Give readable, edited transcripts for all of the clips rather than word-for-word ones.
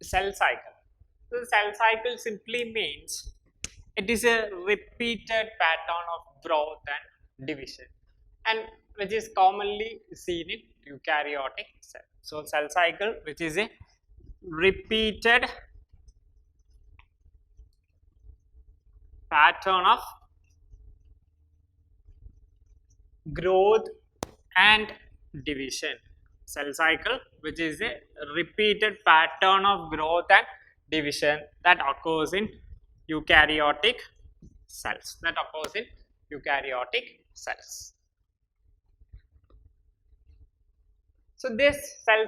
cell cycle. So the cell cycle simply means it is a repeated pattern of growth and division, and which is commonly seen in eukaryotic cell. So cell cycle, which is a repeated pattern of growth and division. Cell cycle, which is a repeated pattern of growth and division that occurs in eukaryotic cells. So this cell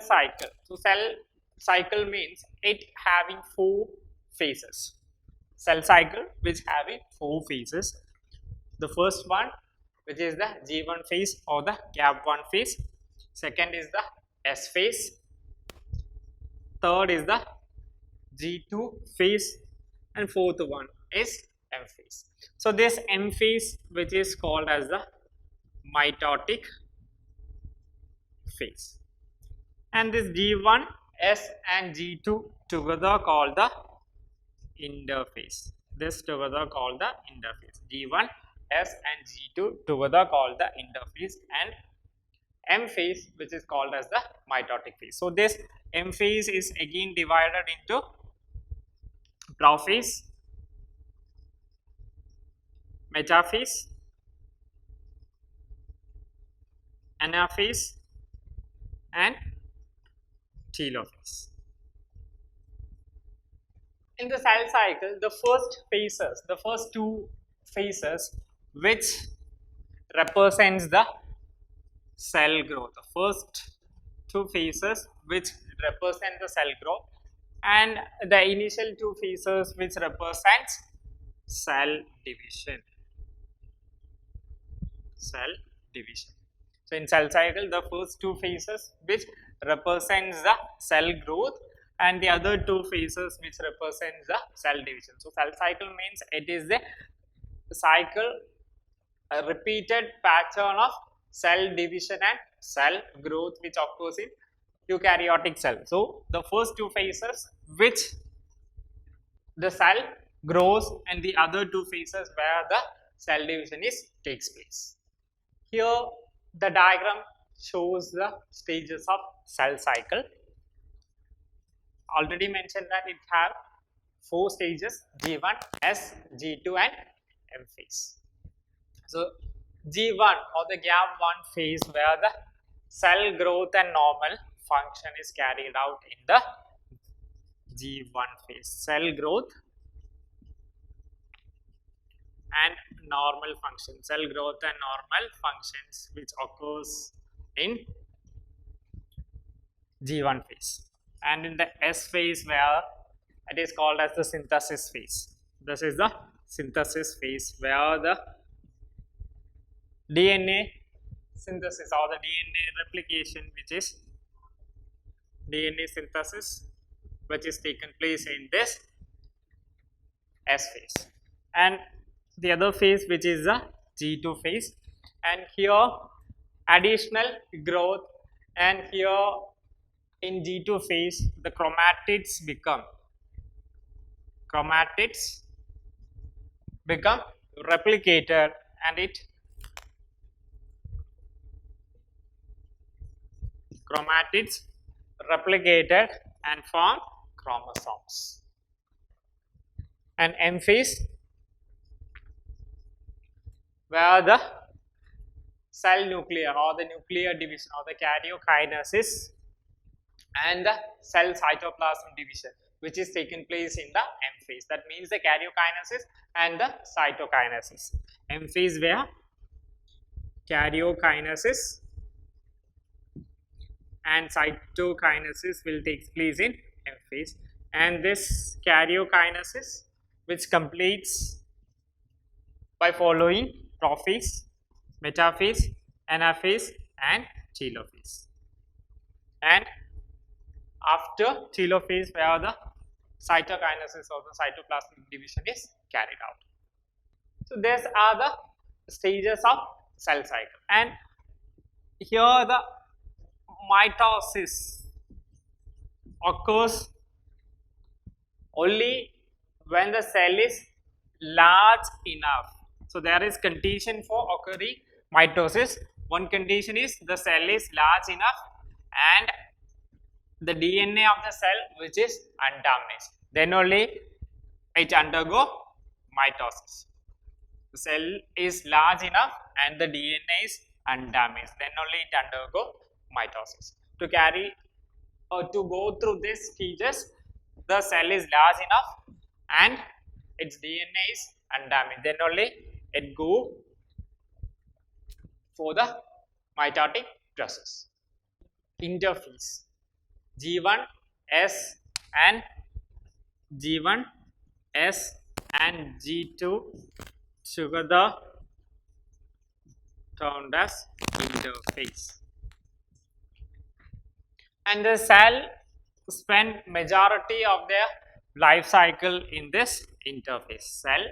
cycle means it having four phases. Cell cycle which having four phases. The first one, which is the G1 phase or the gap 1 phase. Second is the S phase. Third is the G2 phase, and fourth one is M phase. So this M phase, which is called as the mitotic phase, and this G1, S and G2 together called the interphase. This together called the interphase. G1, S and G2 together called the interphase, and M phase, which is called as the mitotic phase. So this M phase is again divided into prophase, metaphase, anaphase, and telophase. In the cell cycle, the first two phases which represents the cell growth. The first two phases which represent the cell growth, and the initial two phases which represents cell division. So in cell cycle, the first two phases which represents the cell growth, and the other two phases which represents the cell division. So cell cycle means it is the cycle, a repeated pattern of cell division and cell growth which occurs in eukaryotic cell. So the first two phases which the cell grows, and the other two phases where the cell division takes place. Here the diagram shows the stages of cell cycle. Already mentioned that it have four stages: G1, S, G2 and M phase. So G1 or the gap 1 phase, where the cell growth and normal function is carried out in the G1 phase. Cell growth and normal function. Cell growth and normal functions which occurs in G1 phase. And in the S phase, where it is called as the synthesis phase. This is the synthesis phase, where the DNA synthesis or the DNA replication, which is DNA synthesis, which is taken place in this S phase, and the other phase which is the G2 phase, and here additional growth, and here in G2 phase the chromatids become replicated, and chromatids replicated and form chromosomes. And M phase, where the cell nuclear or the nuclear division or the karyokinesis and the cell cytoplasm division, which is taken place in the M phase. That means the karyokinesis and the cytokinesis. M phase, where karyokinesis and cytokinesis will take place in M phase, and this karyokinesis which completes by following prophase, metaphase, anaphase and telophase. And after telophase, where the cytokinesis or the cytoplasmic division is carried out. So these are the stages of cell cycle, and here the mitosis occurs only when the cell is large enough. So there is condition for occurring mitosis. One condition is the cell is large enough and the DNA of the cell which is undamaged. Then only it undergo mitosis. The cell is large enough and the DNA is undamaged. Then only it undergo mitosis. To carry or to go through this stages, the cell is large enough and its DNA is undamaged. Then only it go for the mitotic process. Interphase G1 S and G1 S and G2 together termed as interphase. And the cell spend majority of their life cycle in this interphase. Cell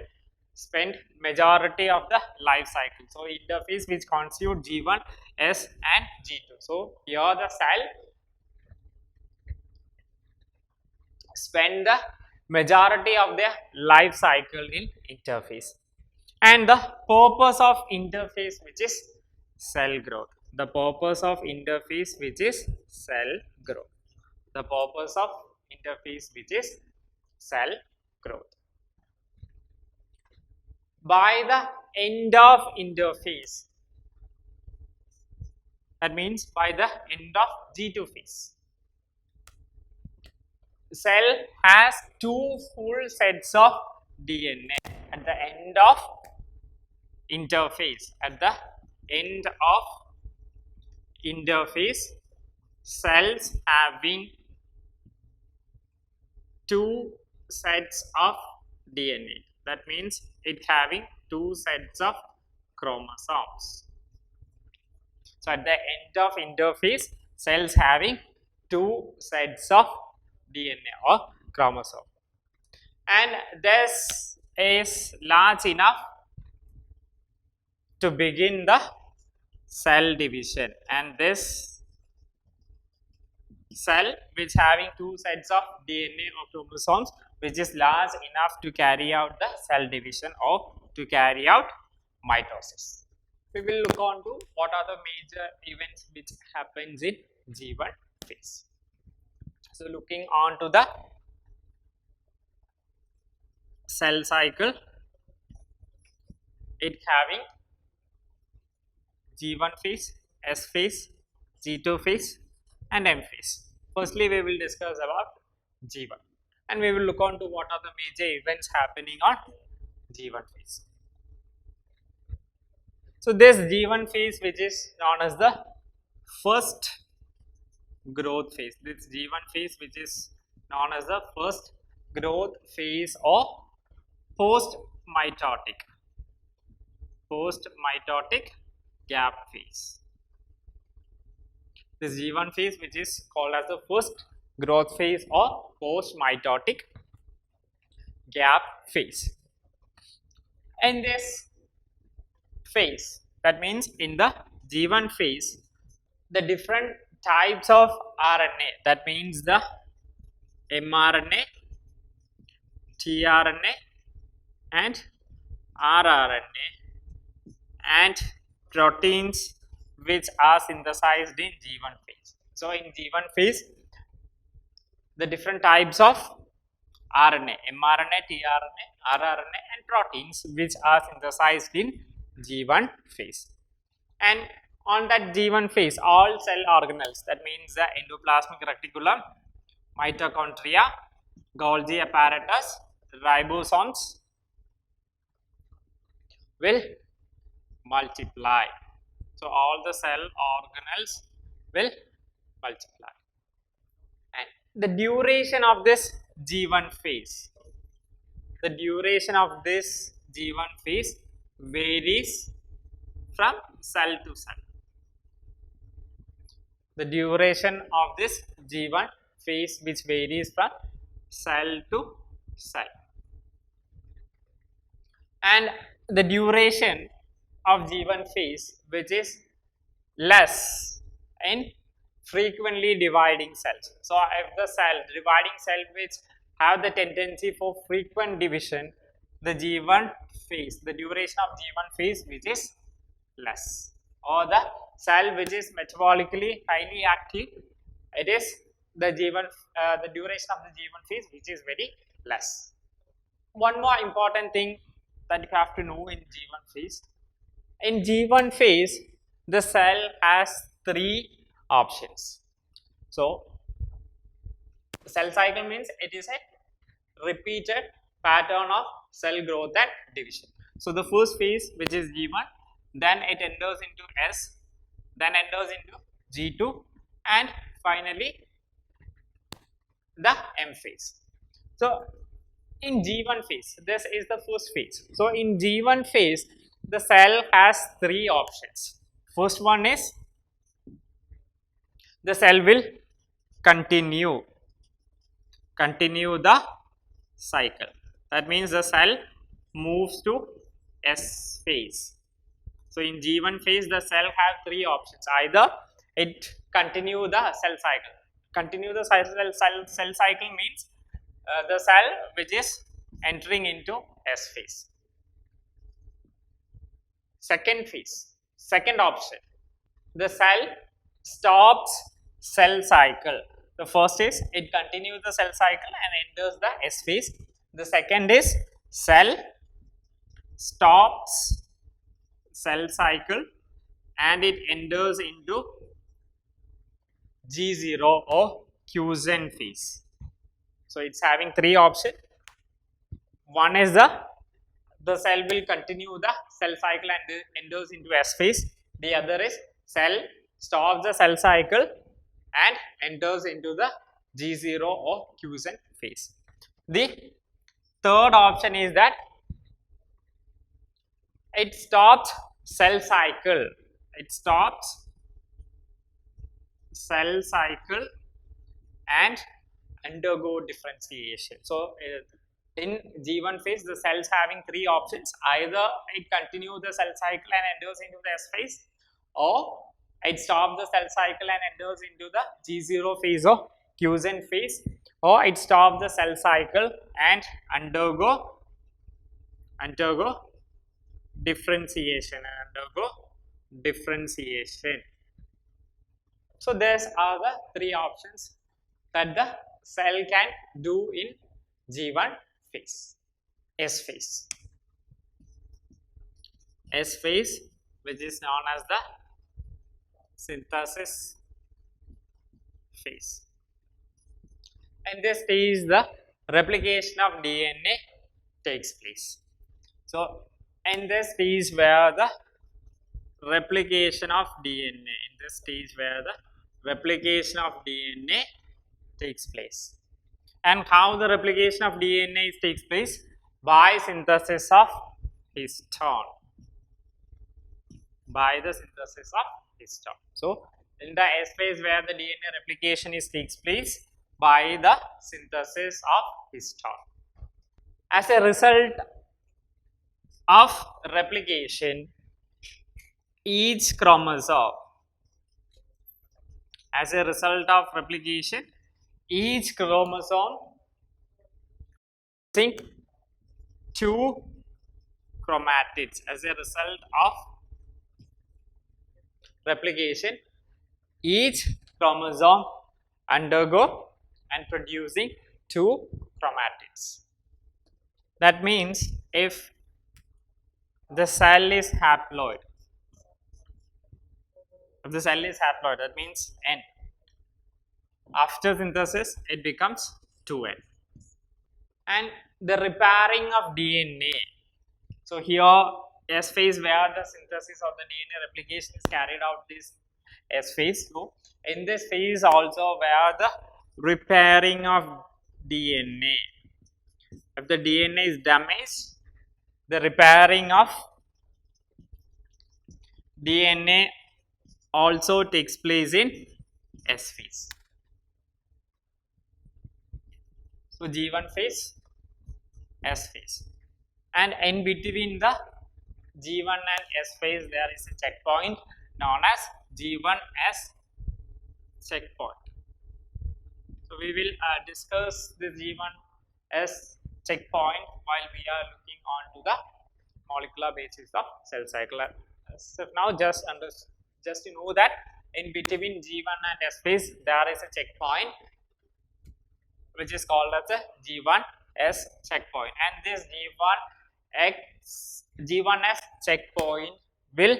spend majority of the life cycle. So interphase which constitute G1, S and G2. So here the cell spend the majority of their life cycle in interphase. And the purpose of interphase which is cell growth. The purpose of interphase which is cell growth. The purpose of interphase which is cell growth. By the end of interphase, that means by the end of G2 phase, cell has two full sets of DNA at the end of interphase. At the end of interphase, cells having two sets of DNA. That means it having two sets of chromosomes. So at the end of interphase, cells having two sets of DNA or chromosome, and this is large enough to begin the cell division. And this cell which having two sets of DNA or chromosomes which is large enough to carry out the cell division or to carry out mitosis. We will look on to what are the major events which happens in G1 phase. So looking on to the cell cycle, it having G1 phase, S phase, G2 phase and M phase. Firstly, we will discuss about G1 and we will look on to what are the major events happening on G1 phase. So this G1 phase which is known as the first growth phase. This G1 phase which is known as the first growth phase or post-mitotic gap phase. This G1 phase which is called as the first growth phase or post-mitotic gap phase. In this phase, that means in the G1 phase, the different types of RNA, that means the mRNA, tRNA and rRNA and proteins which are synthesized in G1 phase. So in G1 phase, the different types of RNA, mRNA, tRNA, rRNA and proteins which are synthesized in G1 phase. And on that G1 phase, all cell organelles, that means the endoplasmic reticulum, mitochondria, Golgi apparatus, ribosomes will multiply. So all the cell organelles will multiply. And the duration of this G1 phase, the duration of this G1 phase varies from cell to cell. The duration of this G1 phase which varies from cell to cell. And the duration of G1 phase which is less in frequently dividing cells. So if the dividing cell which have the tendency for frequent division, the G1 phase, the duration of G1 phase which is less, or the cell which is metabolically highly active, it is the G1, the duration of the G1 phase which is very less. One more important thing that you have to know in G1 phase. In G1 phase, the cell has three options. So, cell cycle means it is a repeated pattern of cell growth and division. So, the first phase which is G1, then it enters into S, then enters into G2, and finally the M phase. So, in G1 phase, this is the first phase. So, in G1 phase, the cell has three options. First one is the cell will continue the cycle. That means the cell moves to S phase. So, in G1 phase, the cell have three options. Either it continue the cell cycle. Continue the cell cycle means the cell which is entering into S phase. Second phase, second option, the cell stops cell cycle. The first is it continues the cell cycle and enters the S phase. The second is cell stops cell cycle and it enters into G0 or quiescent phase. So, it's having three options. One is the cell will continue the cell cycle and enters into S phase. The other is cell stops the cell cycle and enters into the G0 or quiescent phase. The third option is that it stops cell cycle. It stops cell cycle and undergo differentiation. So, in G1 phase, the cells having three options. Either it continues the cell cycle and enters into the S phase, or it stops the cell cycle and enters into the G0 phase or quiescent phase, or it stops the cell cycle and undergo differentiation. So, these are the three options that the cell can do in G1 phase. S phase. S phase, which is known as the synthesis phase. And this stage the replication of DNA takes place. So, in this stage where the replication of DNA, takes place. And how the replication of DNA takes place? By synthesis of histone. So, in the S phase where the DNA replication takes place by the synthesis of histone. As a result of replication, each chromosome, sync two chromatids. As a result of replication, each chromosome undergo and producing two chromatids. That means if the cell is haploid, that means N. After synthesis, it becomes 2N. And the repairing of DNA. So, here S phase where the synthesis of the DNA replication is carried out, this S phase. So, in this phase also where the repairing of DNA. If the DNA is damaged, the repairing of DNA also takes place in S phase. So, G1 phase, S phase, and in between the G1 and S phase there is a checkpoint known as G1S checkpoint. So, we will discuss the G1 as checkpoint while we are looking on to the molecular basis of cell cycle. So now just to know that in between G1 and S phase there is a checkpoint which is called as a G1S checkpoint, and this G1S checkpoint will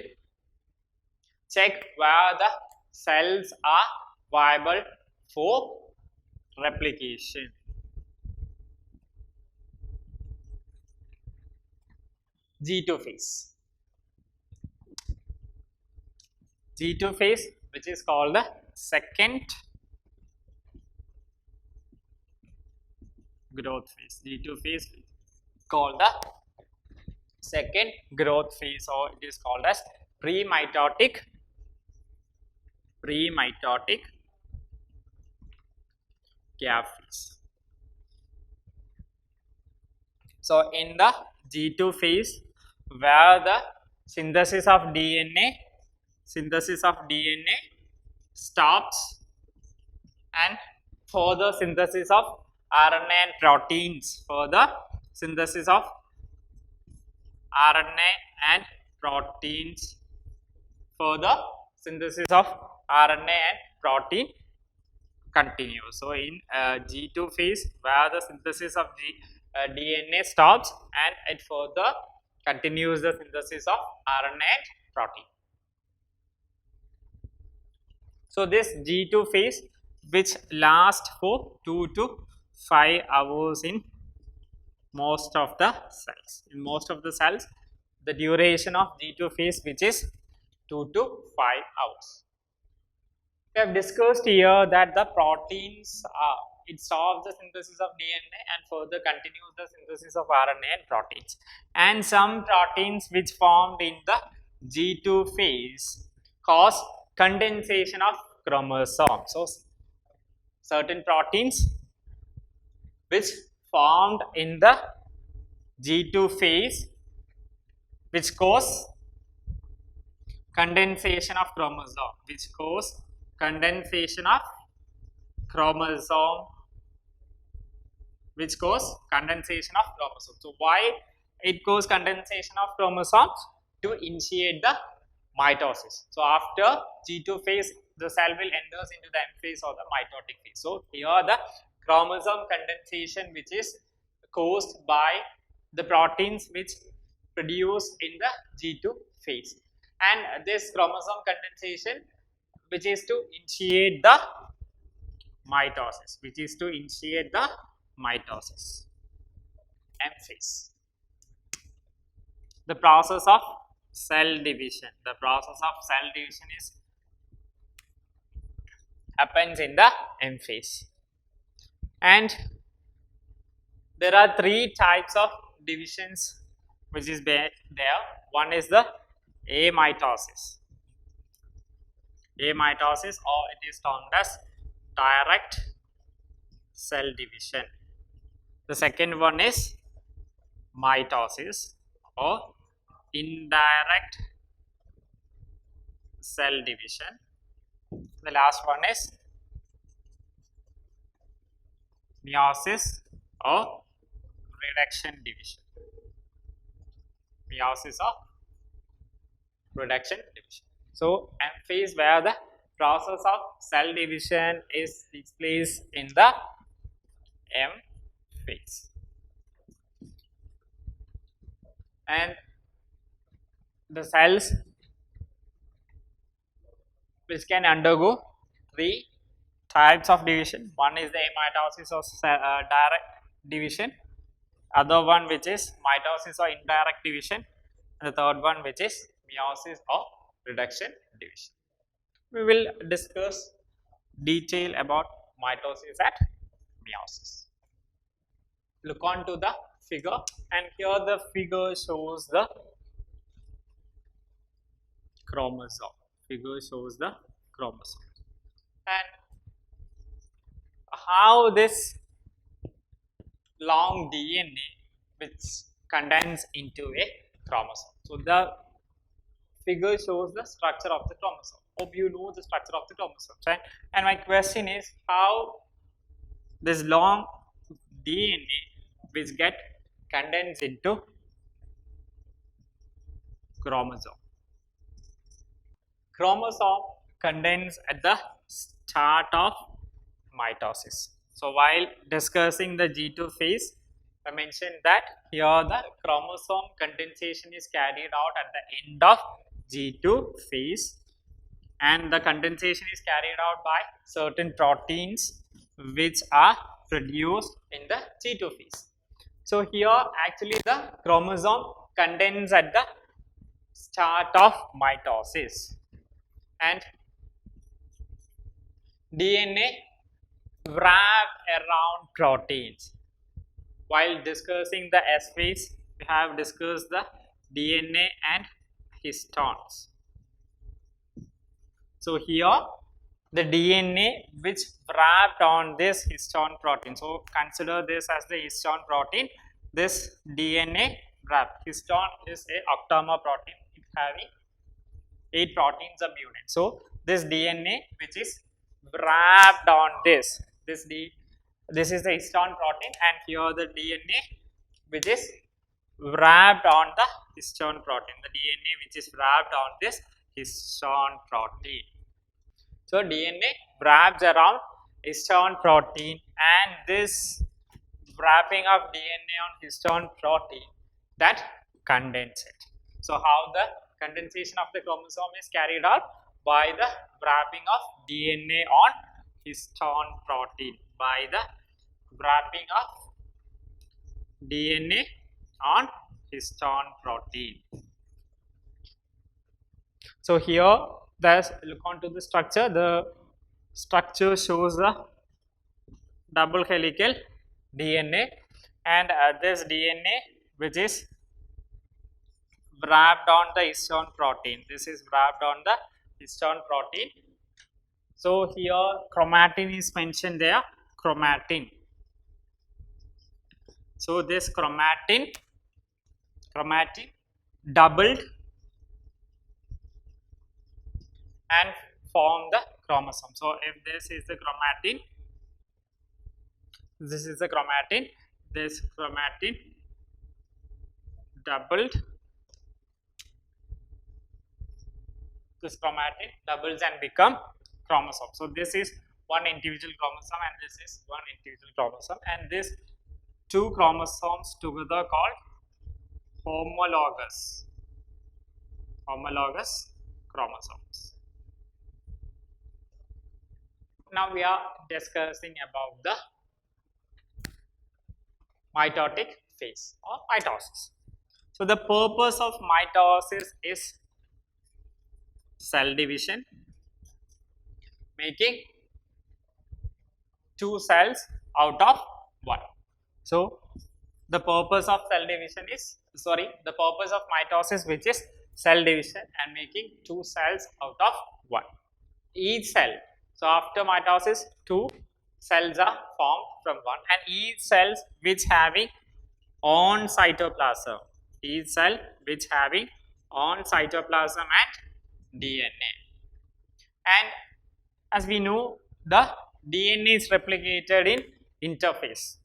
check where the cells are viable for replication. G2 phase. G2 phase, which is called the second growth phase. G2 phase called the second growth phase, or it is called as pre-mitotic gap phase. So in the G2 phase, where the synthesis of DNA stops, and further synthesis of RNA and proteins, continues. So in G2 phase, where the synthesis of DNA stops and it further continues the synthesis of RNA and protein. So this G2 phase, which lasts for 2 to 5 hours in most of the cells. In most of the cells, the duration of G2 phase, which is 2 to 5 hours. We have discussed here that the proteins it stops the synthesis of DNA and further continues the synthesis of RNA and proteins. And some proteins which formed in the G2 phase cause condensation of chromosomes. So certain proteins which formed in the G2 phase which cause condensation of chromosome, So why it causes condensation of chromosomes? To initiate the mitosis. So after G2 phase, the cell will enters into the M phase or the mitotic phase. So here the chromosome condensation which is caused by the proteins which produce in the G2 phase, and this chromosome condensation which is to initiate the mitosis, M phase. The process of cell division is happens in the M phase, and there are 3 types of divisions which is there. One is the amitosis, or it is termed as direct cell division. The second one is mitosis or indirect cell division. The last one is meiosis or reduction division. So M phase, where the process of cell division is placed in the M phase, and the cells which can undergo 3 types of division. One is the amitosis or direct division, other one which is mitosis or indirect division, and the third one which is meiosis or reduction division. We will discuss detail about mitosis and meiosis. Look on to the figure, and here the figure shows the chromosome. And how this long DNA which condense into a chromosome. So the figure shows the structure of the chromosome. Hope you know the structure of the chromosomes, right? And my question is, how this long DNA which get condensed into chromosome. Chromosome condense at the start of mitosis. So while discussing the G2 phase, I mentioned that here the chromosome condensation is carried out at the end of G2 phase, and the condensation is carried out by certain proteins which are produced in the G2 phase. So here actually the chromosome condense at the start of mitosis, and DNA wrap around proteins. While discussing the S phase, we have discussed the DNA and histones. So here the DNA which wrapped on this histone protein. So consider this as the histone protein. This DNA wrap. Histone is a octamer protein. It having 8 proteins a unit. So this DNA which is wrapped on this is the histone protein, and here the DNA which is wrapped on the histone protein, the DNA which is wrapped on this histone protein. So DNA wraps around histone protein, and this wrapping of DNA on histone protein that condense it. So how the condensation of the chromosome is carried out? By the wrapping of DNA on histone protein, by the wrapping of DNA on histone protein. So here, look onto the structure. The structure shows the double helical DNA, and this DNA which is wrapped on the histone protein. This is wrapped on the histone protein. So here chromatin is mentioned there, chromatin. So this chromatin doubled and form the chromosome. So if this is the chromatin, this is the chromatin, this chromatin doubled, this chromatin doubles and become chromosome. So this is one individual chromosome and this is one individual chromosome, and this two chromosomes together called homologous chromosomes. Now we are discussing about the mitotic phase or mitosis. So the purpose of mitosis is cell division, making two cells out of one. So the purpose of cell division is, the purpose of mitosis, which is cell division and making two cells out of one. Each cell, so after mitosis, two cells are formed from one, and each cell which having on cytoplasm, each cell which having on cytoplasm and DNA. And as we know, the DNA is replicated in interphase.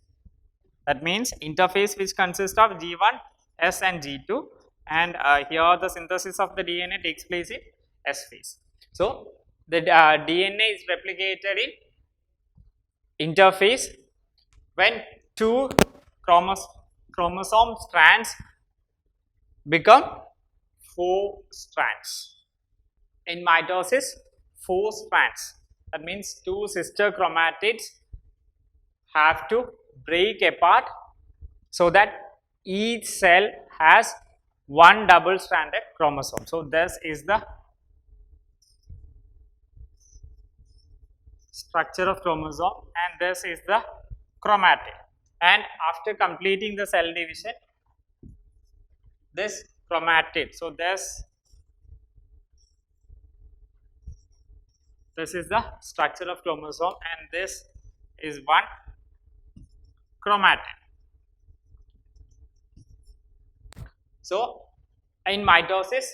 That means interphase which consists of G1, S and G2, and here the synthesis of the DNA takes place in S phase. So the DNA is replicated in interphase when two chromosome strands become 4 strands. In mitosis, 4 strands. That means two sister chromatids have to break apart so that each cell has one double stranded chromosome. So this is the structure of chromosome, and this is the chromatid. And after completing the cell division, this chromatid, so this is the structure of chromosome, and this is one chromatid. So in mitosis,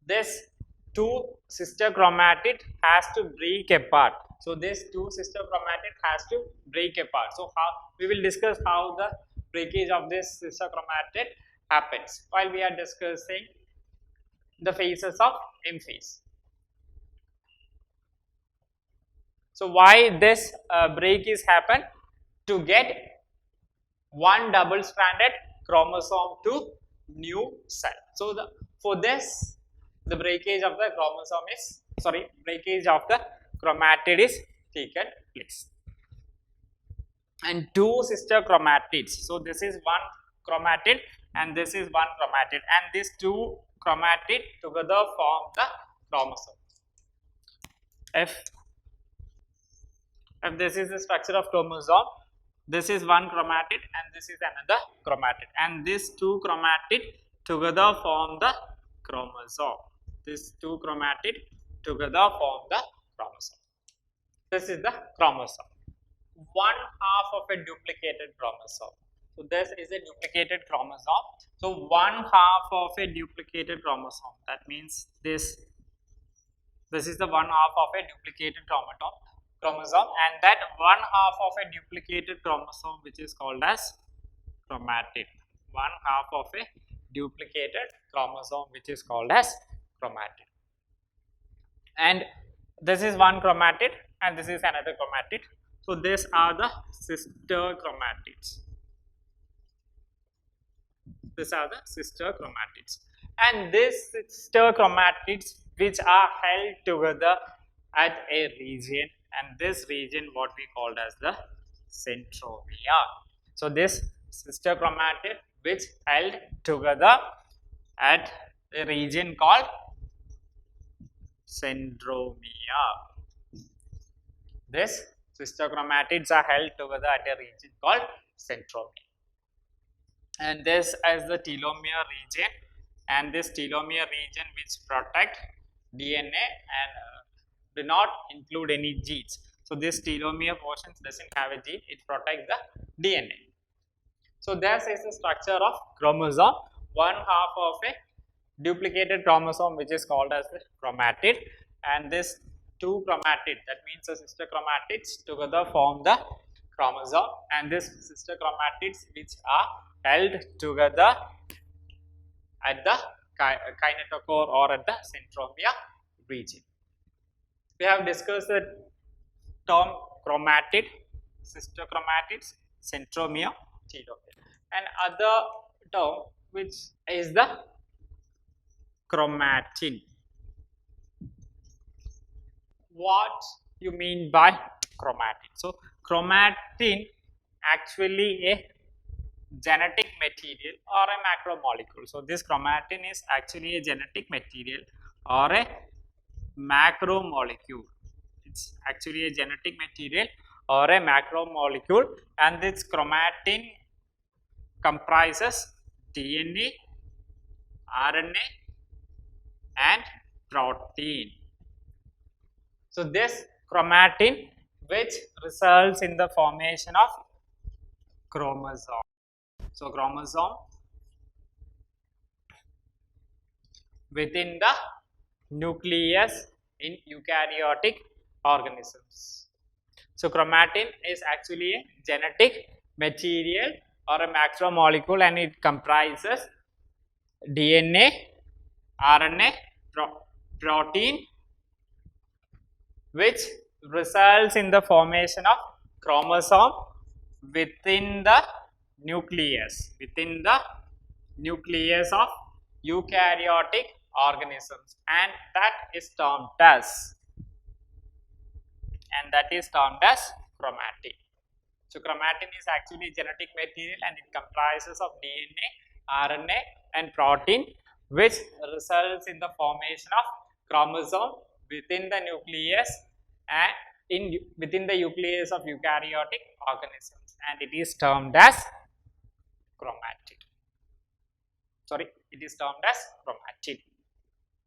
this two sister chromatid has to break apart So this two sister chromatid has to break apart. So how we will discuss how the breakage of this sister chromatid happens while we are discussing the phases of M phase. So why this break is happened? To get one double stranded chromosome to new cell. So for this the breakage of the chromosome is breakage of the chromatid is taken place. And two sister chromatids. So this is one chromatid and this is one chromatid, and these two chromatid together form the chromosome. If this is the structure of chromosome, this is one chromatid and this is another chromatid, and these two chromatid together form the chromosome. These two chromatid together form the chromosome. This is the chromosome. One half of a duplicated chromosome. So this is a duplicated chromosome. So one half of a duplicated chromosome. That means this is the one half of a duplicated chromosome, and that one half of a duplicated chromosome which is called as chromatid. One half of a duplicated chromosome which is called as chromatid. And this is one chromatid and this is another chromatid. So these are the sister chromatids. These are the sister chromatids. And these sister chromatids which are held together at a region, and this region what we called as the centromere. So this sister chromatid which held together at a region called centromere. This sister chromatids are held together at a region called centromere. And this is the telomere region, and this telomere region which protect DNA and do not include any genes. So this telomere portion doesn't have a gene, it protects the DNA. So this is the structure of chromosome. One half of a duplicated chromosome which is called as the chromatid, and this two chromatid, that means the sister chromatids together form the chromosome, and this sister chromatids which are held together at the kinetochore or at the centromere region. We have discussed the term chromatid, sister chromatids, centromere, telomere, and other term which is the chromatin. What you mean by chromatin? So chromatin actually a genetic material or a macromolecule. So this chromatin is actually a genetic material or a macromolecule. It's actually a genetic material or a macromolecule, and this chromatin comprises DNA, RNA and protein. So this chromatin which results in the formation of chromosome. So chromosome within the nucleus in eukaryotic organisms. So chromatin is actually a genetic material or a macromolecule, and it comprises DNA, RNA, protein, which results in the formation of chromosome within the nucleus of eukaryotic organisms, and that is termed as chromatin. So chromatin is actually genetic material and it comprises of DNA, RNA and protein, which results in the formation of chromosome within the nucleus and within the nucleus of eukaryotic organisms, and it is termed as chromatid. It is termed as chromatid.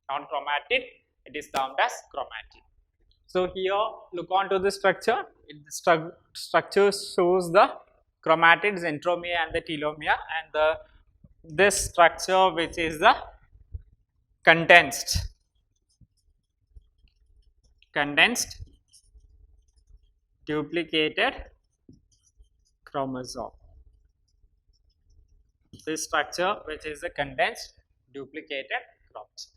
Not chromatid, it is termed as chromatid. So here look on to the structure. The structure shows the chromatid, centromere and the telomere, and this structure which is the condensed duplicated chromosome. This structure, which is a condensed duplicated chromosome.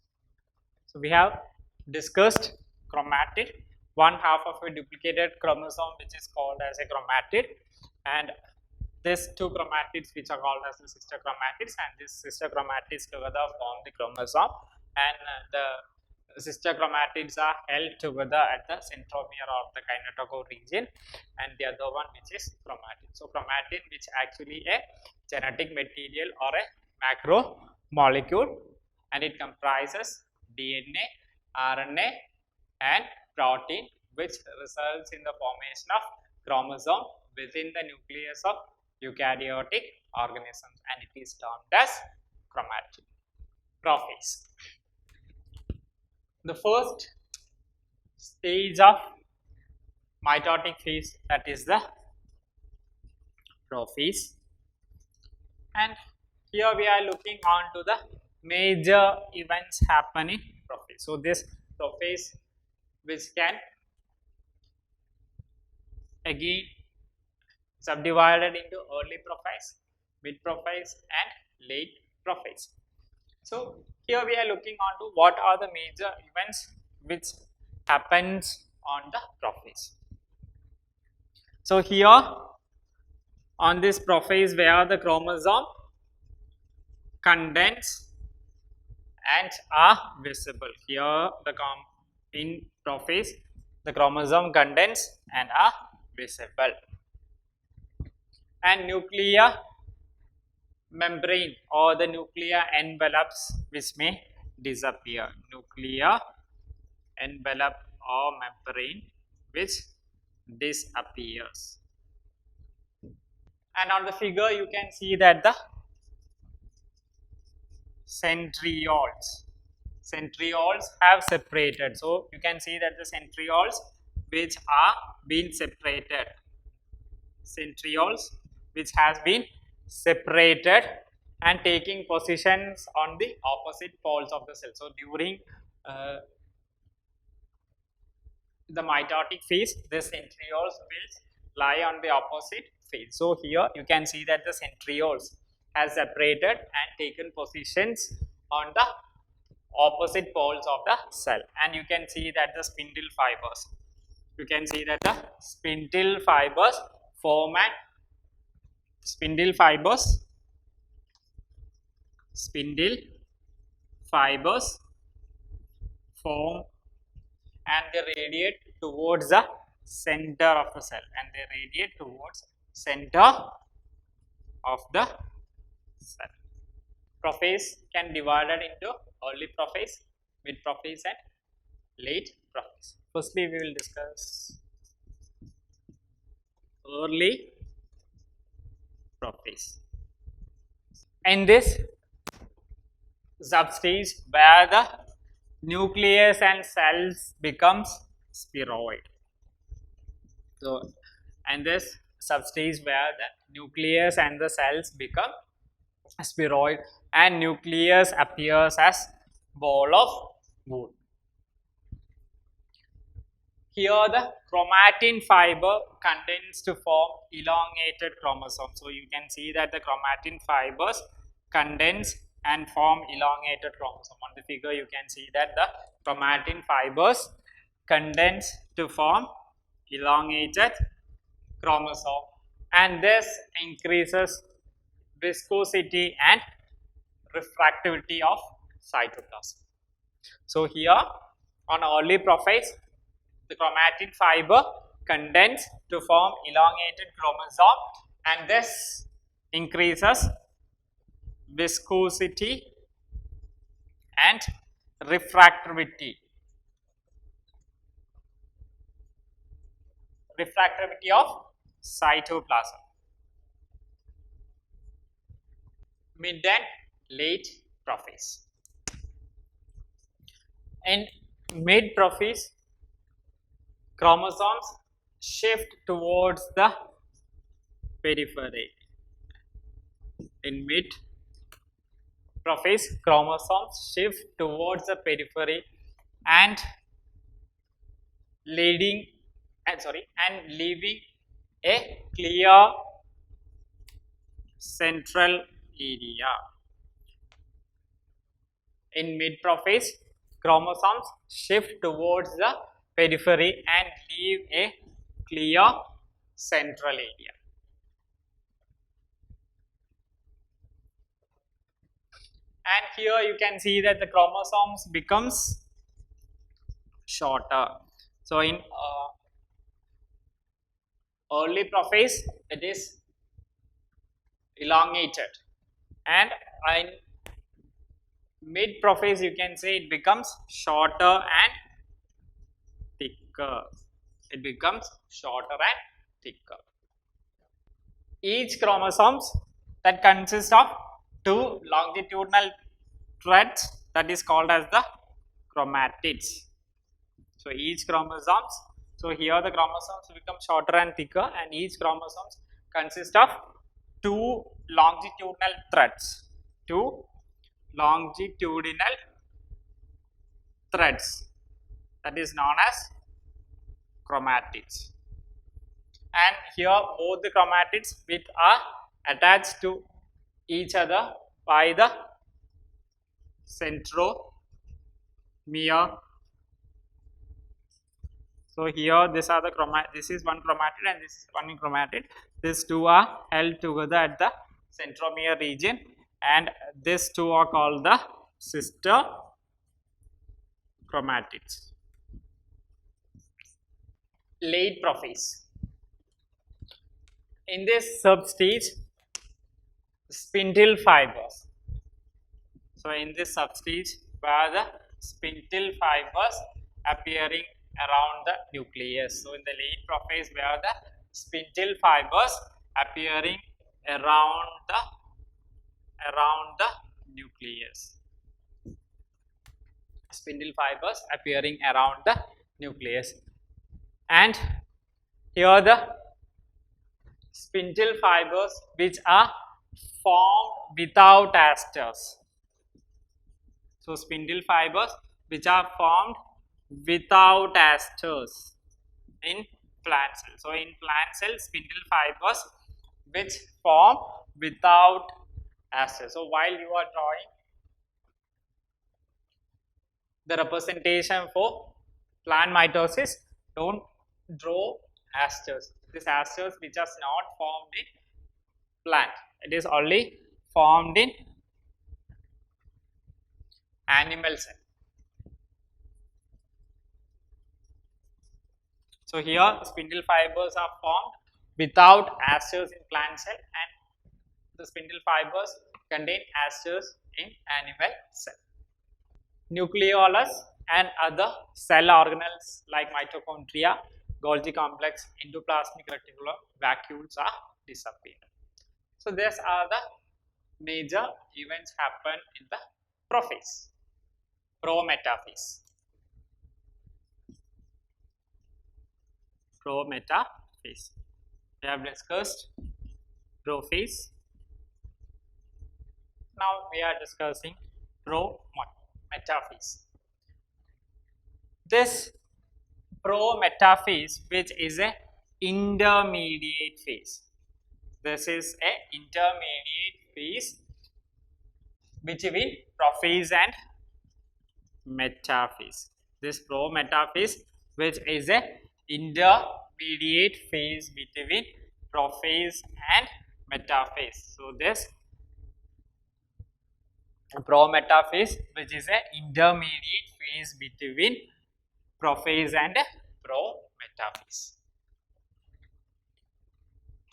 So we have discussed chromatid, one half of a duplicated chromosome which is called as a chromatid, and these two chromatids which are called as the sister chromatids, and these sister chromatids together form the chromosome, and the sister chromatids are held together at the centromere of the kinetochore region, and the other one which is chromatin. So chromatin, which actually a genetic material or a macromolecule, and it comprises DNA, RNA and protein, which results in the formation of chromosome within the nucleus of eukaryotic organisms, and it is termed as chromatin. Prophase. The first stage of mitotic phase, that is the prophase, and here we are looking on to the major events happening prophase. So this prophase, which can again subdivided into early prophase, mid prophase and late prophase. So here we are looking on to what are the major events which happens on the prophase. So here on this prophase, where the chromosome condense and are visible. Here the in prophase the chromosome condense and are visible, and nuclear membrane or the nuclear envelopes which may disappear. Nuclear envelope or membrane which disappears. And on the figure you can see that the centrioles have separated. So you can see that the centrioles which are being separated, centrioles which has been separated and taking positions on the opposite poles of the cell. So during the mitotic phase, the centrioles will lie on the opposite phase. So here you can see that the centrioles has separated and taken positions on the opposite poles of the cell, and you can see that the spindle fibers, form and spindle fibers form and they radiate towards the center of the cell, of the cell. Prophase can divided into early prophase, mid prophase and late prophase. Firstly, we will discuss early prophase. In this substage where the nucleus and cells becomes spheroid. So, and this substage where the nucleus and the cells become spheroid and nucleus appears as ball of wood. Here the chromatin fiber condense to form elongated chromosome. So you can see that the chromatin fibers condense and form elongated chromosome. On the figure you can see that the chromatin fibers condense to form elongated chromosome, and this increases viscosity and refractivity of cytoplasm. So here on early prophase, the chromatin fiber condense to form elongated chromosome, and this increases viscosity and refractivity of cytoplasm. Mid and late prophase. In mid prophase, chromosomes shift towards the periphery. In mid prophase, chromosomes shift towards the periphery and leading and leaving a clear central area. In mid-prophase, chromosomes shift towards the periphery and leave a clear central area. And here you can see that the chromosomes becomes shorter. So in early prophase it is elongated, and in mid prophase you can say it becomes shorter and thicker. It becomes shorter and thicker. Each chromosomes that consists of two longitudinal threads that is called as the chromatids. So each chromosomes, so here the chromosomes become shorter and thicker, and each chromosomes consist of two longitudinal threads. Two longitudinal threads that is known as chromatids. And here both the chromatids which are attached to each other by the centromere. So here these are the this is one chromatid and this is one chromatid. These two are held together at the centromere region, and these two are called the sister chromatids. Late prophase. In this substage, spindle fibers. So in this substage where the spindle fibers appearing around the nucleus. So in the late prophase where the spindle fibers appearing around the nucleus. Spindle fibers appearing around the nucleus. And here the spindle fibers which are formed without asters. So spindle fibers which are formed without asters in plant cell. So in plant cell, spindle fibers which form without asters. So while you are drawing the representation for plant mitosis, don't draw asters. These asters which are not formed in plant. It is only formed in animal cell. So here spindle fibers are formed without asters in plant cell, and the spindle fibers contain asters in animal cell. Nucleolus and other cell organelles like mitochondria, Golgi complex, endoplasmic reticulum, vacuoles are disappeared. So these are the major events happen in the prophase. Prometaphase. Prometaphase. We have discussed prophase. Now we are discussing prometaphase. This prometaphase, which is a intermediate phase. This is a intermediate phase between prophase and metaphase. This prometaphase, which is a intermediate phase between prophase and metaphase. So this prometaphase, which is a intermediate phase between prophase and prometaphase.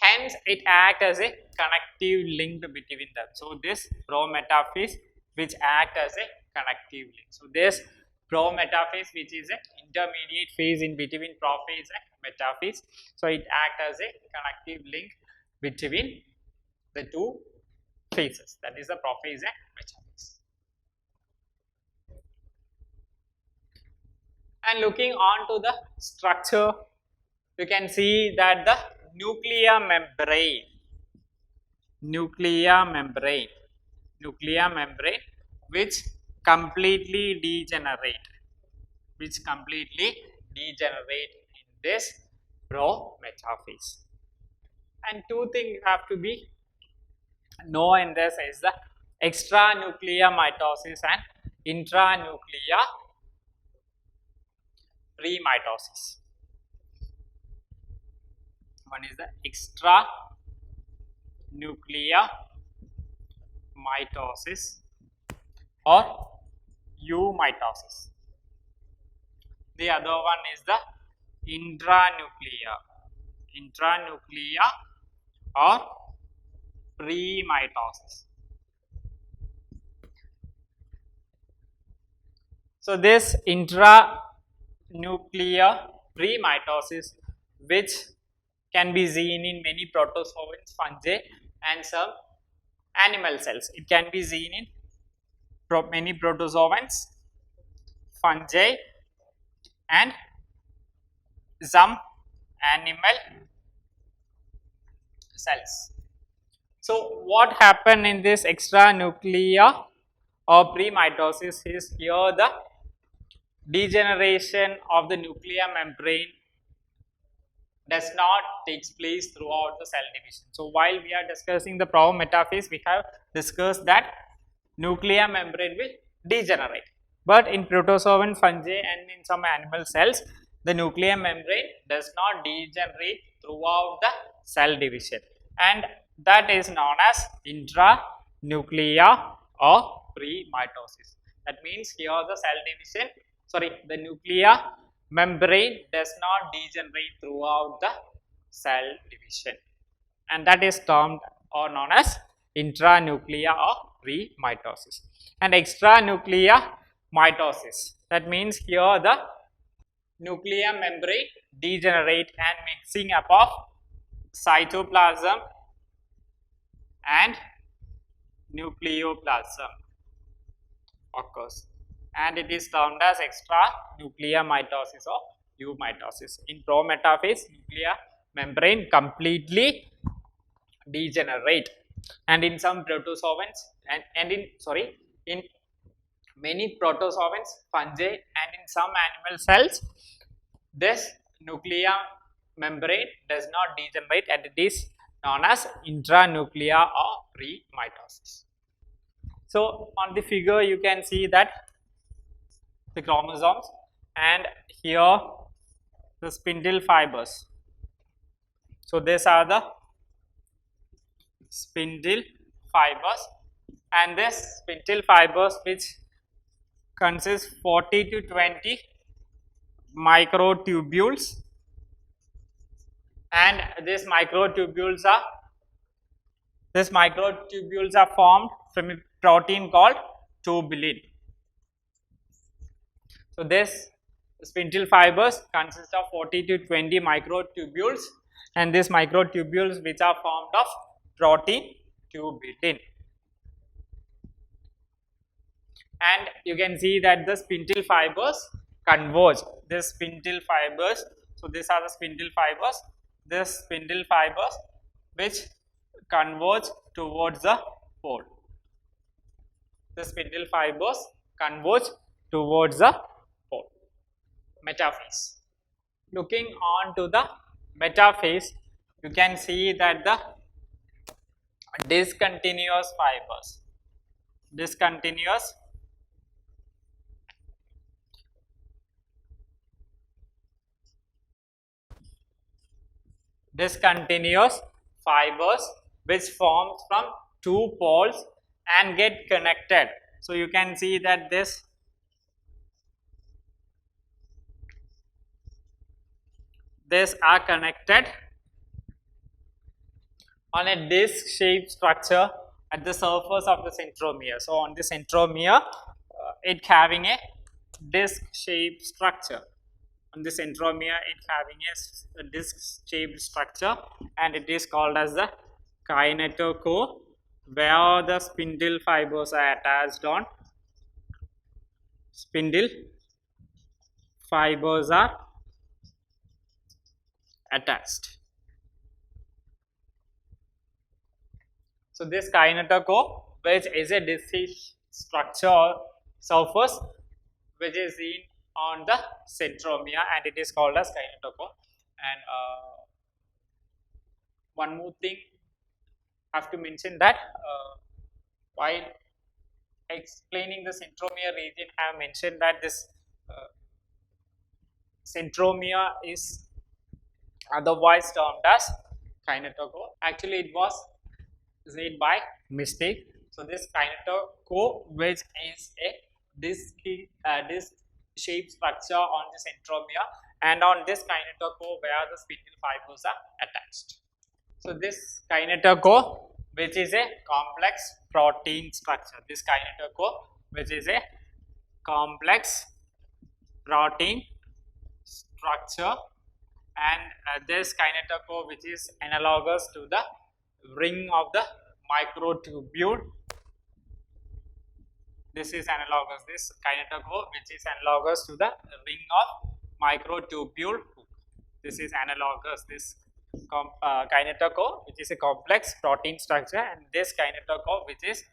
Hence, it acts as a connective link between them. So this prometaphase, which acts as a connective link. So this prometaphase, which is an intermediate phase in between prophase and metaphase. So it acts as a connective link between the two phases, that is the prophase and metaphase. And looking on to the structure, you can see that the nuclear membrane, which completely degenerate in this pro-metaphase. And two things have to be known in this is the extranuclear mitosis and intranuclear pre-mitosis. One is the extranuclear mitosis or eumitosis. The other one is the intranuclear or pre-mitosis. So this intranuclear pre-mitosis, which can be seen in many protozoans, fungi and some animal cells. It can be seen in many protozoans, fungi and some animal cells. So what happened in this extranuclear or pre-mitosis is here the degeneration of the nuclear membrane does not take place throughout the cell division. So while we are discussing the pro-metaphase, we have discussed that nuclear membrane will degenerate. But in protozoan, fungi and in some animal cells, the nuclear membrane does not degenerate throughout the cell division, and that is known as intranuclear or pre-mitosis. That means here the the nuclear membrane does not degenerate throughout the cell division, and that is termed or known as intranuclear or pre-mitosis. And extranuclear mitosis, that means here the nuclear membrane degenerate and mixing up of cytoplasm and nucleoplasm occurs, and it is termed as extranuclear mitosis or eumitosis. In pro-metaphase, nuclear membrane completely degenerate, and in some protozoans in many protozoans, fungi and in some animal cells, this nuclear membrane does not degenerate, and it is known as intranuclear or pre-mitosis. So on the figure you can see that the chromosomes, and here the spindle fibers. So these are the spindle fibers, and this spindle fibers which consists 40 to 20 microtubules, and these microtubules are formed from a protein called tubulin. So this spindle fibers consist of 40 to 20 microtubules, and these microtubules which are formed of protein tubulin. And you can see that the spindle fibers converge. This spindle fibers, so these are the spindle fibers. This spindle fibers which converge towards the pole. The spindle fibers converge towards the pole. Metaphase. Looking on to the metaphase, you can see that the discontinuous fibers, discontinuous fibers which forms from two poles and get connected. So you can see that these are connected on a disc shaped structure at the surface of the centromere. So on the centromere, it having a disc shaped structure. On the centromere, it having a disc shaped structure, and it is called as the kinetochore, where the spindle fibers are attached on. Spindle fibers are attached. So this kinetochore, which is a disc structure or surface which is seen on the centromere, and it is called as kinetochore. And one more thing I have to mention that while explaining the centromere region, I have mentioned that this centromere is otherwise termed as kinetochore. Actually, it was said by mistake. So this kinetochore, which is a disc shaped structure on the centromere, and on this kinetochore where the spindle fibers are attached. So this kinetochore, which is a complex protein structure. This kinetochore, which is a complex protein structure, and this kinetochore, which is analogous to the ring of the microtubule. This is analogous. This kinetochore, which is analogous to the ring of microtubule. This is analogous. This kinetochore, which is a complex protein structure, and this kinetochore, which is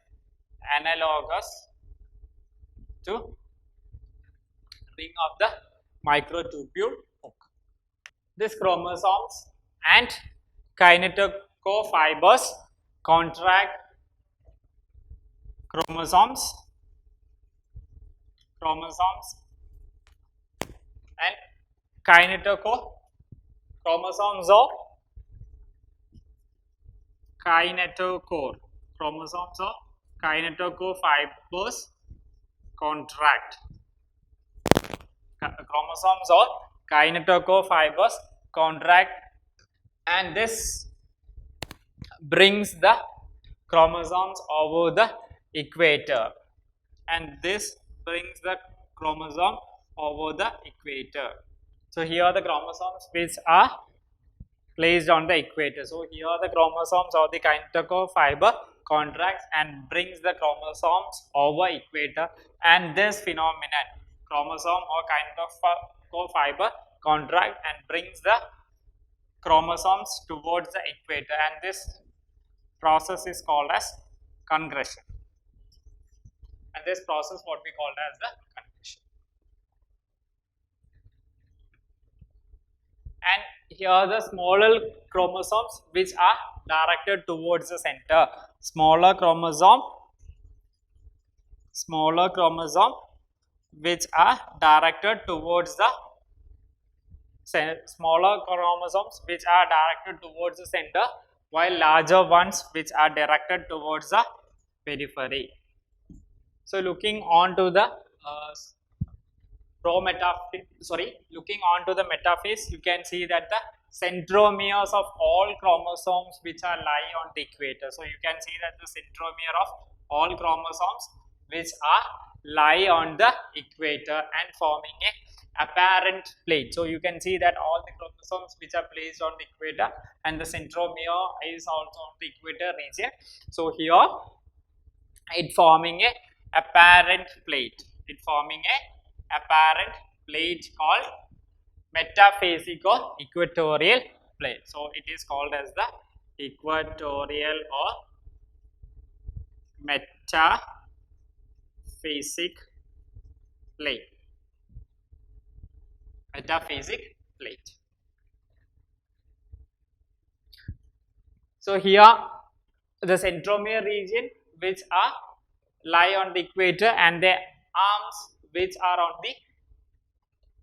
analogous to ring of the microtubule hook. This chromosomes and kinetochore fibers contract chromosomes and kinetochore chromosomes of kinetochore fibers contract. Chromosomes or kinetochore fibers contract, and this brings the chromosomes over the equator, and this brings the chromosome over the equator. So here are the chromosomes which are placed on the equator. So here are the chromosomes or the kinetochore fiber contracts and brings the chromosomes over equator, and this phenomenon, chromosome or kinetochore fiber contract and brings the chromosomes towards the equator, and this process is called as congression, and this process what we call as the congression. And here are the smaller chromosomes which are directed towards the center. Smaller chromosome which are directed towards the center, while larger ones which are directed towards the periphery. So looking on to the looking on to the metaphase, you can see that the centromeres of all chromosomes which are lie on the equator. So you can see that the centromere of all chromosomes which are lie on the equator and forming a apparent plate. So you can see that all the chromosomes which are placed on the equator, and the centromere is also on the equator region. So here it forming a apparent plate. Called metaphasic or equatorial plate. So it is called as the equatorial or metaphasic plate. So here the centromere region which are lie on the equator, and the arms which are on the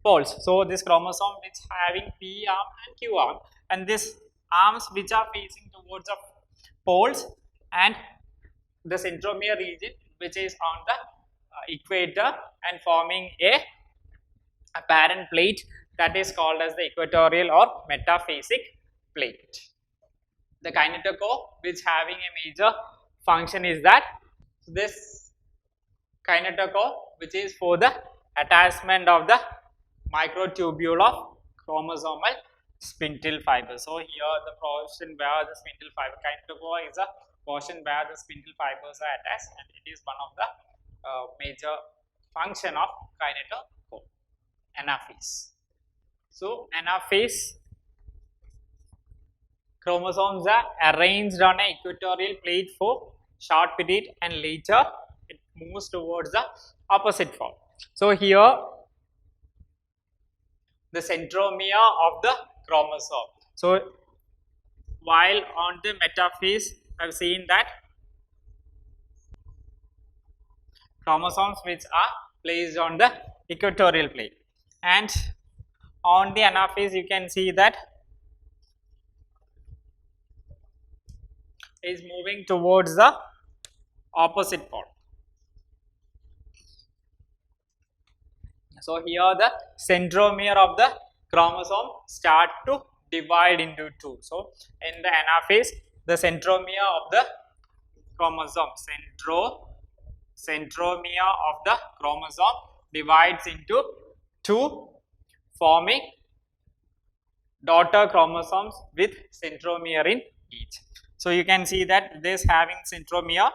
poles. So this chromosome which having P arm and Q arm, and this arms which are facing towards the poles, and the centromere region which is on the equator and forming a apparent plate, that is called as the equatorial or metaphasic plate. The kinetochore which having a major function is that this kinetochore which is for the attachment of the microtubule of chromosomal spindle fiber. So here the portion where the spindle fiber, kinetochore is a portion where the spindle fibers are attached, and it is one of the major function of kinetochore. Anaphase. So anaphase, chromosomes are arranged on an equatorial plate for short period, and later it moves towards the opposite form. So here the centromere of the chromosome. So while on the metaphase, I've seen that chromosomes which are placed on the equatorial plane, and on the anaphase you can see that is moving towards the opposite pole. So here the centromere of the chromosome start to divide into two. So in the anaphase, the centromere of the chromosome, centromere of the chromosome divides into two, forming daughter chromosomes with centromere in each. So you can see that this having centromere,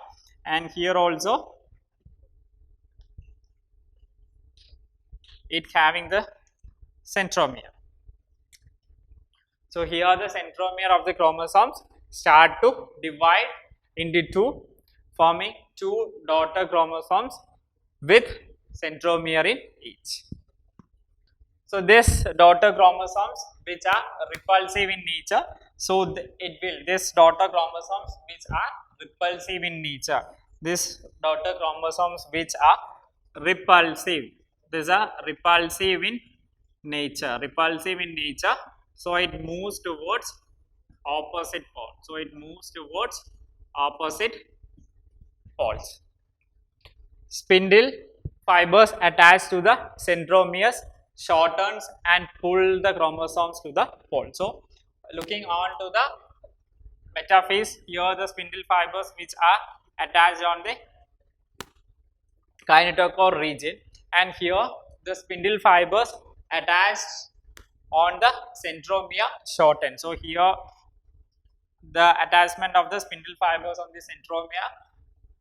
and here also it having the centromere. So here the centromere of the chromosomes start to divide into two, forming two daughter chromosomes with centromere in each. So this daughter chromosomes which are repulsive in nature, so this daughter chromosomes which are repulsive in nature, this daughter chromosomes which are repulsive, these are repulsive in nature, so it moves towards opposite pole. So it moves towards opposite poles. Spindle fibers attached to the centromeres shortens and pull the chromosomes to the pole. So looking on to the metaphase, here the spindle fibers which are attached on the kinetochore region, and here the spindle fibers attached on the centromere shorten. So here the attachment of the spindle fibers on the centromere,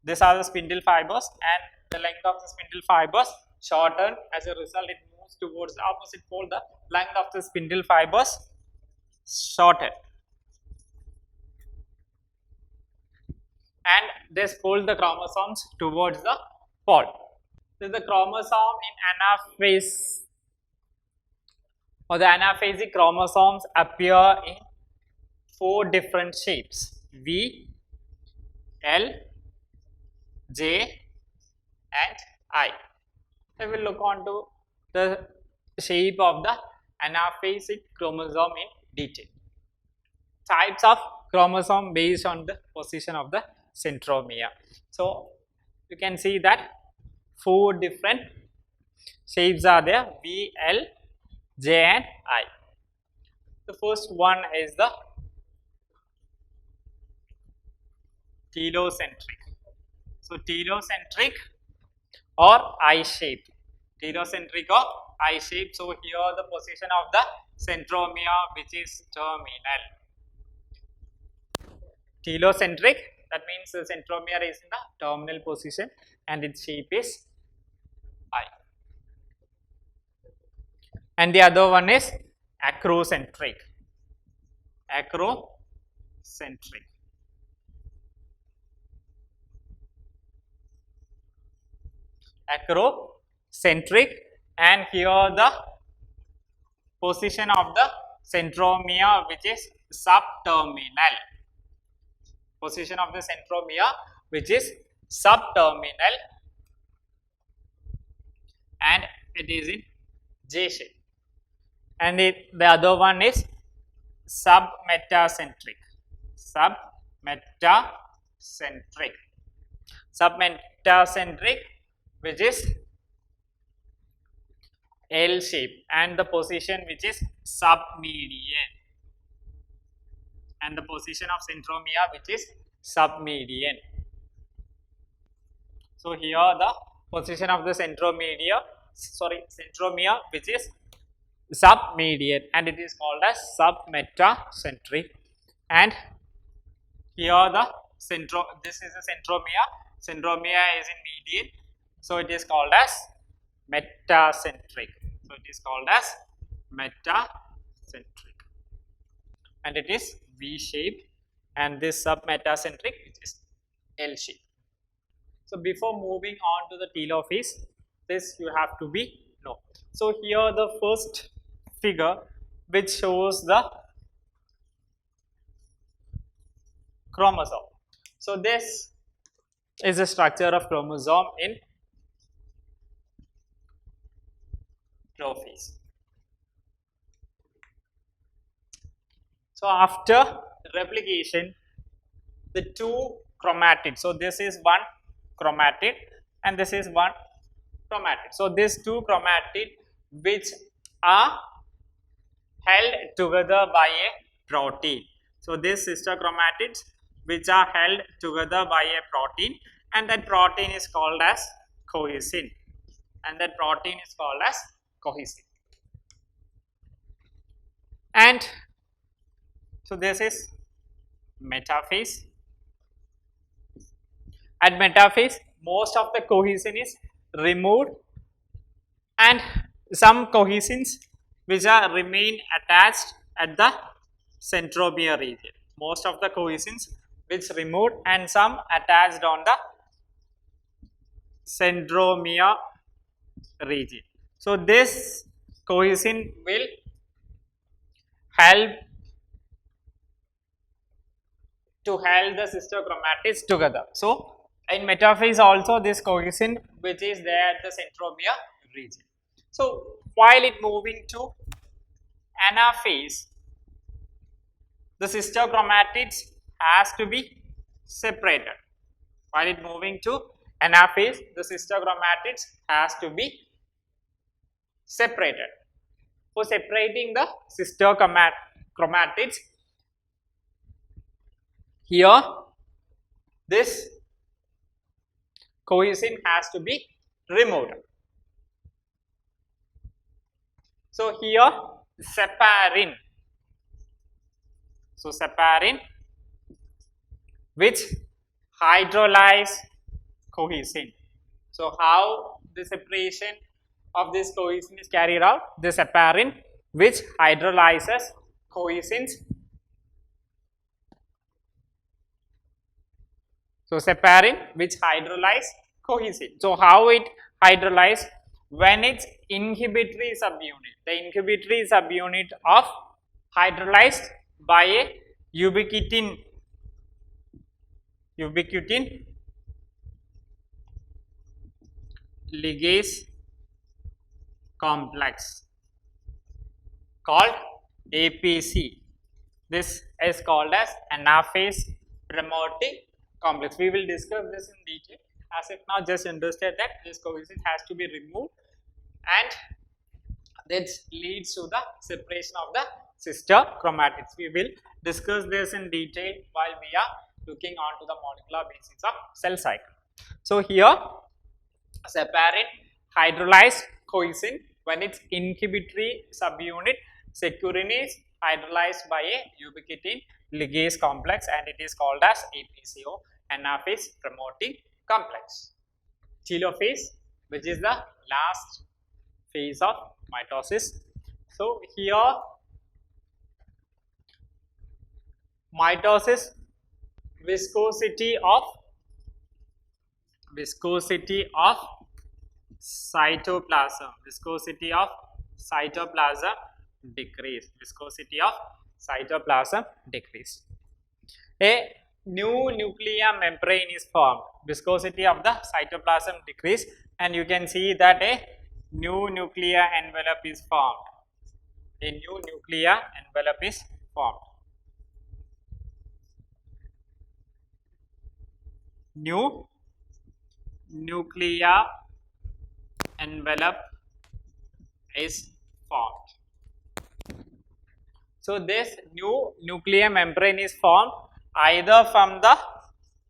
these are the spindle fibers, and the length of the spindle fibers shorten. As a result, it moves towards the opposite pole. The length of the spindle fibers shorten, and this pull the chromosomes towards the pole. So the chromosome in anaphase, or the anaphasic chromosomes appear in four different shapes: V, L, J and I. So we will look on to the shape of the anaphasic chromosome in detail. Types of chromosome based on the position of the centromere. So you can see that four different shapes are there: V, L, J and I. The first one is the telocentric. So telocentric or I shape. Telocentric or I shape. So here the position of the centromere which is terminal. Telocentric, that means the centromere is in the terminal position and its shape is I. And the other one is acrocentric. Acrocentric. Acrocentric, and here the position of the centromere which is subterminal. Position of the centromere which is subterminal, and it is in J shape. And the other one is submetacentric. Submetacentric, which is L shape, and the position which is submedian, and the position of centromere which is submedian. So here the position of the centromere which is submedian, and it is called as submetacentric. And here the this is the centromere is in median, so it is called as metacentric. So it is called as metacentric, and it is V shaped, and this submetacentric which is L shape. So before moving on to the telophase, this you have to be know. So here the first figure which shows the chromosome. So this is the structure of chromosome in prophase. So after replication, the two chromatids, so this is one chromatid and this is one chromatid. So these two chromatid which are held together by a protein. So these sister chromatids which are held together by a protein, and that protein is called as cohesin, and that protein is called as cohesin. And so this is metaphase. At metaphase, most of the cohesin is removed and some cohesins which are remain attached at the centromere region. Most of the cohesins which removed and some attached on the centromere region. So this cohesin will help to hold the sister chromatids together. So in metaphase also this cohesin which is there at the centromere region. So while it moving to anaphase, the sister chromatids has to be separated. While it moving to anaphase, the sister chromatids has to be separated. For separating the sister chromatids, here this cohesin has to be removed. So here separin. So separin which hydrolyze cohesin. So how the separation of this cohesin is carried out? The separin which hydrolyzes cohesins. So separin which hydrolyze cohesin. So how it hydrolyze? When its inhibitory subunit, the inhibitory subunit of hydrolyzed by a ubiquitin ligase complex called APC. This is called as anaphase promoting complex. We will discuss this in detail. As if now just understand that this cohesin has to be removed and this leads to the separation of the sister chromatids. We will discuss this in detail while we are looking on to the molecular basis of cell cycle. So here separin hydrolyzed cohesin when its inhibitory subunit securin is hydrolyzed by a ubiquitin ligase complex and it is called as APCO, anaphase promoting complex. Telophase, which is the last phase of mitosis. So here mitosis, viscosity of cytoplasm decrease. A new nuclear membrane is formed. Viscosity of the cytoplasm decrease, and you can see that a new nuclear envelope is formed. New nuclear envelope is formed. So this new nuclear membrane is formed either from the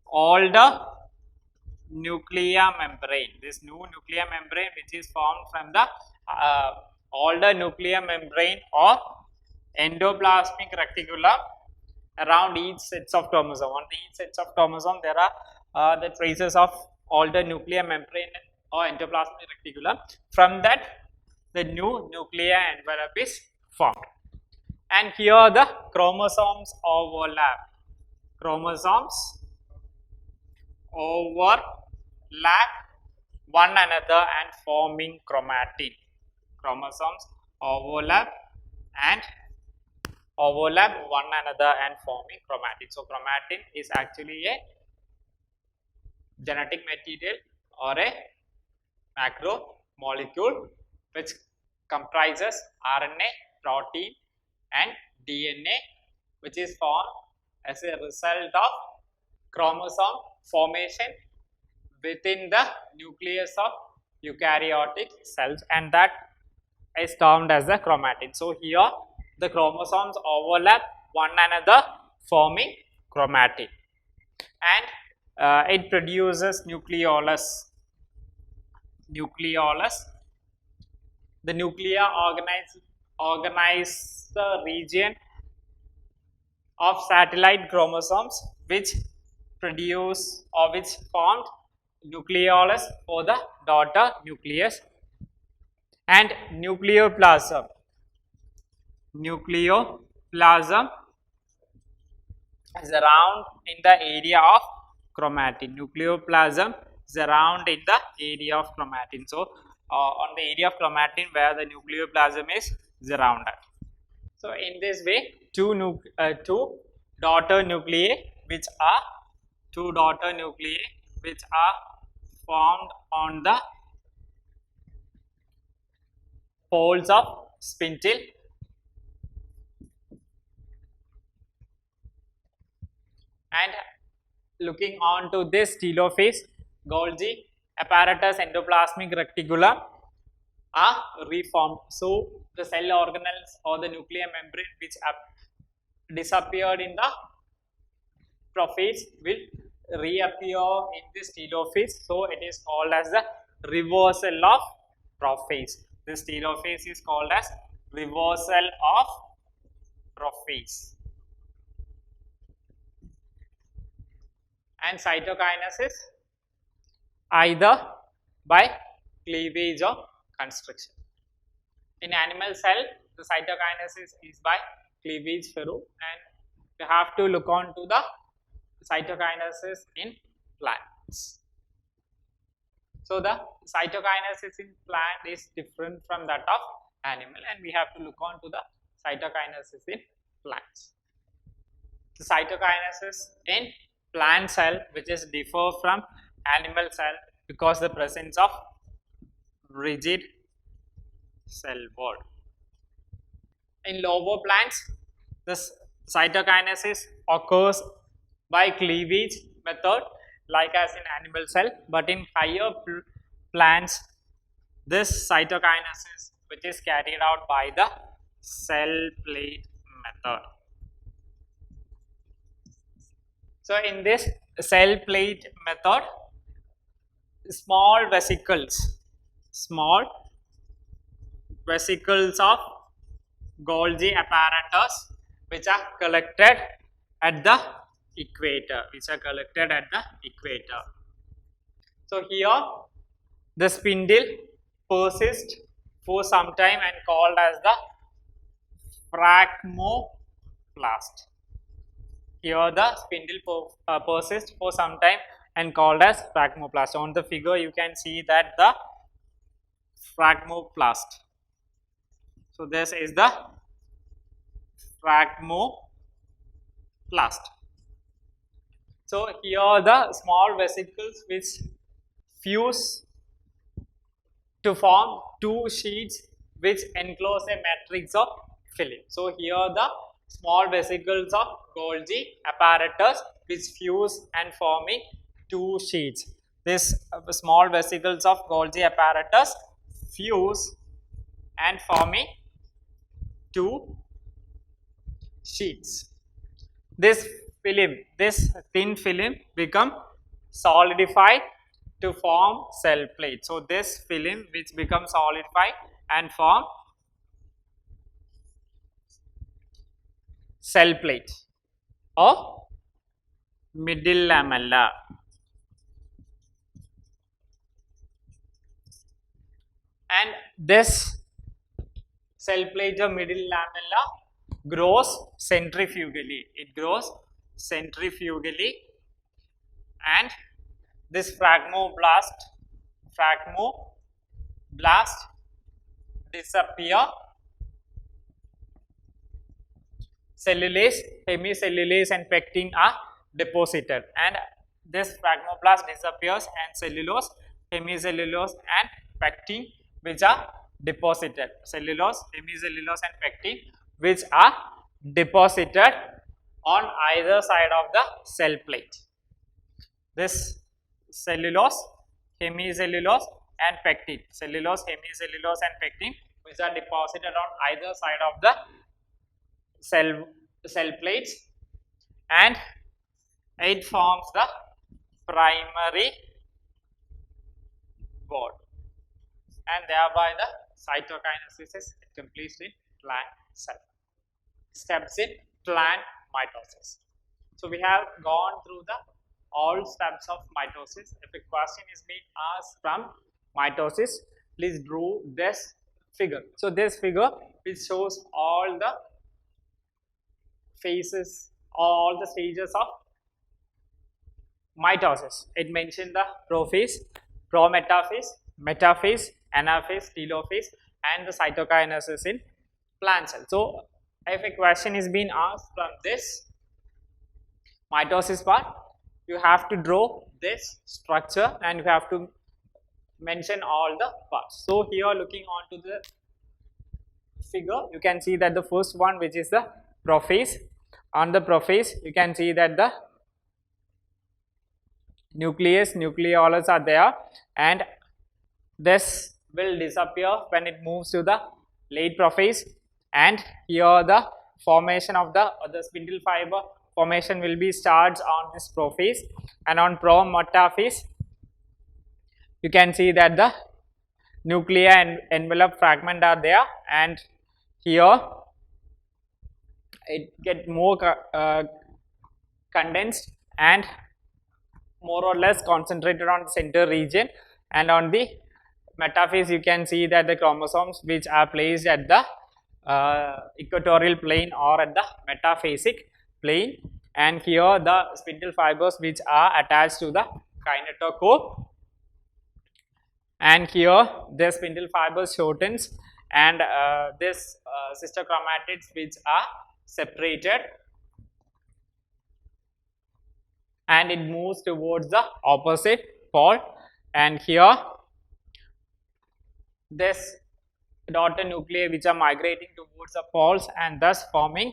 older nuclear membrane. This new nuclear membrane which is formed from the older nuclear membrane or endoplasmic reticulum around each sets of chromosome. On each sets of chromosome there are the traces of older nuclear membrane or endoplasmic reticulum. From that the new nuclear envelope is formed. And here the chromosomes overlap. One another and forming chromatin. Chromosomes overlap and overlap one another and forming chromatin. So chromatin is actually a genetic material or a macromolecule which comprises RNA, protein and DNA, which is formed as a result of chromosome formation within the nucleus of eukaryotic cells, and that is termed as the chromatin. So here the chromosomes overlap one another forming chromatin, and it produces nucleolus. The nuclei organize the region of satellite chromosomes which produce or which formed nucleolus for the daughter nucleus, and nucleoplasm is around in the area of chromatin. Nucleoplasm is around in the area of chromatin. So on the area of chromatin where the nucleoplasm is surrounded. So in this way, two daughter nuclei which are formed on the poles of spindle, and looking on to this telophase, Golgi apparatus endoplasmic reticulum are reformed. So the cell organelles or the nuclear membrane which disappeared in the prophase will reappear in this telophase. So it is called as the reversal of prophase. This telophase is called as reversal of prophase. And cytokinesis either by cleavage or constriction. In animal cell, the cytokinesis is by cleavage Ferru, and we have to look on to the cytokinesis in plants. So the cytokinesis in plant is different from that of animal, and we have to look on to the cytokinesis in plants. The cytokinesis in plant cell, which is differ from animal cell because the presence of rigid cell wall. In lower plants, this cytokinesis occurs by cleavage method like as in animal cell, but in higher plants this cytokinesis which is carried out by the cell plate method. So in this cell plate method, small vesicles of Golgi apparatus which are collected at the equator, So here the spindle persists for some time and called as the phragmoplast. Here the spindle persists for some time and called as phragmoplast. On the figure you can see that the phragmoplast. So this is the phragmoplast. So here the small vesicles which fuse to form two sheets which enclose a matrix of film. So here the small vesicles of Golgi apparatus which fuse and forming two sheets. This small vesicles of Golgi apparatus fuse and forming two sheets. This thin film become solidified to form cell plate. So this film which becomes solidified and form cell plate or middle lamella. And this cell plate or middle lamella grows centrifugally. It grows centrifugally, and this phragmoblast disappear cellulase, hemicellulase and pectin are deposited, and this phragmoblast disappears and cellulose, hemicellulose and pectin which are deposited, cellulose, hemicellulose and pectin which are deposited on either side of the cell plate. This cellulose, hemicellulose and pectin, cellulose, hemicellulose and pectin which are deposited on either side of the cell plates, and it forms the primary board, and thereby the cytokinesis is accomplished in plant cell. Steps in plant mitosis. So we have gone through the all steps of mitosis. If a question is being asked from mitosis, please draw this figure. So this figure which shows all the phases, all the stages of mitosis. It mentioned the prophase, prometaphase, metaphase, anaphase, telophase and the cytokinesis in plant cell. So if a question is being asked from this mitosis part, you have to draw this structure and you have to mention all the parts. So here, looking on to the figure, you can see that the first one, which is the prophase. On the prophase, you can see that the nucleus, nucleolus are there, and this will disappear when it moves to the late prophase, and here the formation of the spindle fiber formation will be starts on this prophase, and on prometaphase you can see that the nuclei and envelope fragment are there, and here it get more condensed and more or less concentrated on the center region, and on the metaphase you can see that the chromosomes which are placed at the equatorial plane or at the metaphasic plane, and here the spindle fibers which are attached to the kinetochore, and here the spindle fibers shortens, and this sister chromatids which are separated, and it moves towards the opposite pole, and here this daughter nuclei which are migrating towards the poles and thus forming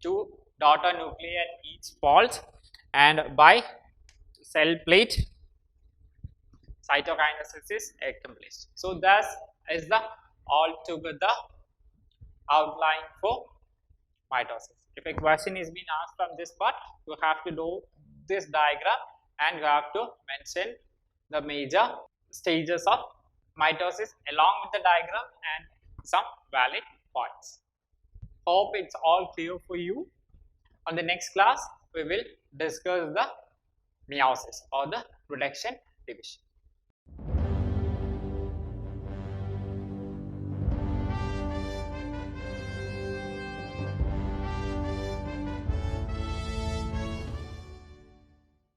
two daughter nuclei at each poles, and by cell plate cytokinesis is accomplished. So thus is the altogether outline for mitosis. If a question is being asked from this part, you have to do this diagram and you have to mention the major stages of mitosis along with the diagram and some valid points. Hope it's all clear for you. On the next class, we will discuss the meiosis or the production division.